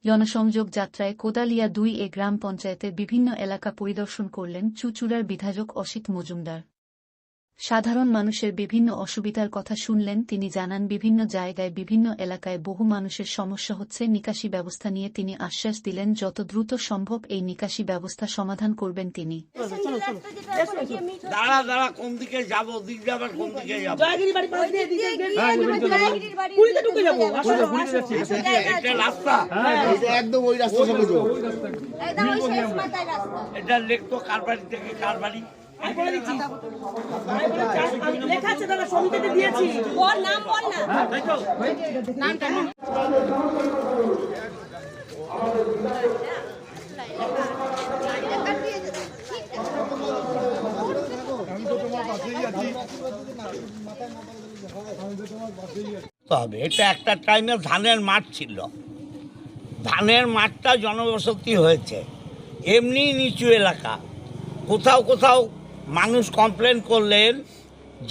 জনসংযোগ যাত্রায় কোদালিয়া 2 গ্রাম পঞ্চায়েতের বিভিন্ন এলাকা পরিদর্শন করলেন চুঁচুড়ার বিধায়ক অসিত মজুমদার। সাধারণ মানুষের বিভিন্ন অসুবিধার কথা শুনলেন তিনি। জানান বিভিন্ন জায়গায় বিভিন্ন এলাকায় বহু মানুষের সমস্যা হচ্ছে। নিকাশি ব্যবস্থা নিয়ে তিনি আশ্বাস দিলেন যত দ্রুত সম্ভব এই নিকাশি ব্যবস্থা সমাধান করবেন তিনি। এটা একটা টাইমে ধানের মাঠ ছিল, ধানের মাঠটা জনবসতি হয়েছে, এমনি নিচু এলাকা। কোথাও কোথাও মানুষ কমপ্লেন করলেন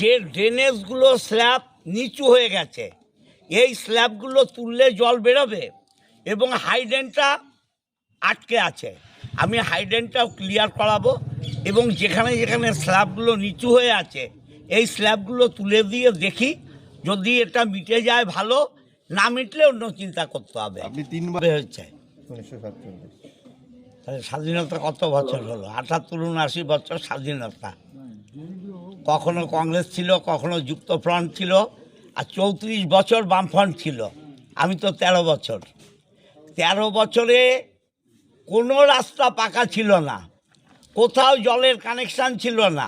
যে ড্রেনেজগুলো স্ল্যাব নিচু হয়ে গেছে, এই স্ল্যাবগুলো তুললে জল বেরোবে এবং হাইড্রেনটা আটকে আছে। আমি হাইড্রেনটাও ক্লিয়ার করাবো এবং যেখানে যেখানে স্ল্যাবগুলো নিচু হয়ে আছে এই স্ল্যাবগুলো তুলে দিয়ে দেখি, যদি এটা মিটে যায় ভালো, না মিটলে অন্য চিন্তা করতে হবে। আপনি 3 বার হয়েছে 1947, তাহলে স্বাধীনতা কত বছর হলো? 78-79 বছর স্বাধীনতা। কখনো কংগ্রেস ছিল, কখনো যুক্তফ্রন্ট ছিল, আর 34 বছর বামফ্রন্ট ছিল। আমি তো 13 বছর। 13 বছরে কোনো রাস্তা পাকা ছিল না, কোথাও জলের কানেকশান ছিল না,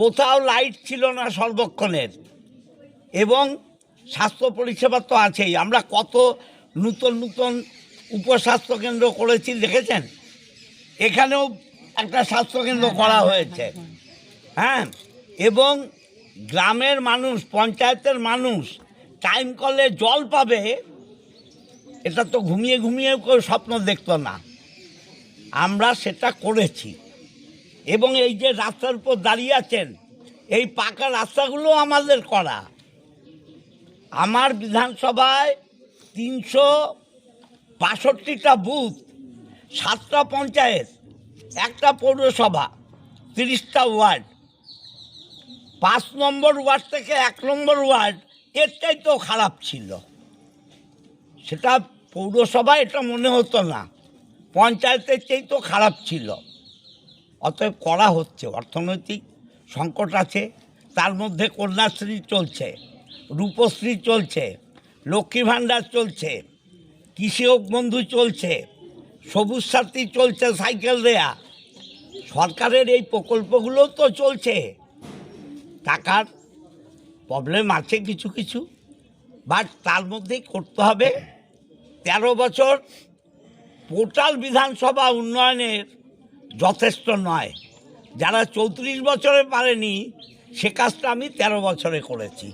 কোথাও লাইট ছিল না সর্বক্ষণের, এবং স্বাস্থ্য পরিষেবা তো আছেই। আমরা কত নূতন নূতন উপস্বাস্থ্য কেন্দ্র করেছি দেখেছেন, এখানেও একটা স্বাস্থ্যকেন্দ্র করা হয়েছে। হ্যাঁ, এবং গ্রামের মানুষ, পঞ্চায়েতের মানুষ টাইম কলে জল পাবে, এটা তো ঘুমিয়ে ঘুমিয়ে কেউ স্বপ্ন দেখতো না। আমরা সেটা করেছি এবং এই যে রাস্তার উপর দাঁড়িয়ে আছেন, এই পাকা রাস্তাগুলো আমাদের করা। আমার বিধানসভায় 362টা বুথ, 7টা পঞ্চায়েত, একটা পৌরসভা, 30টা ওয়ার্ড। 5 নম্বর ওয়ার্ড থেকে 1 নম্বর ওয়ার্ড এর চাইতেও খারাপ ছিল। সেটা পৌরসভা এটা মনে হতো না, পঞ্চায়েতের চাইতেও খারাপ ছিল। অতএব করা হচ্ছে। অর্থনৈতিক সংকট আছে, তার মধ্যে কন্যাশ্রী চলছে, রূপশ্রী চলছে, লক্ষ্মী ভাণ্ডার চলছে, কৃষক বন্ধু চলছে, সবুজ সাথী চলছে, সাইকেল দেয়া। সরকারের এই প্রকল্পগুলো তো চলছে। টাকার প্রবলেম আছে কিছু কিছু, বাট তার মধ্যেই করতে হবে। 13 বছর টোটাল বিধানসভা উন্নয়নের যথেষ্ট নয়। যারা 34 বছরে পারেনি সে কাজটা আমি 13 বছরে করেছি।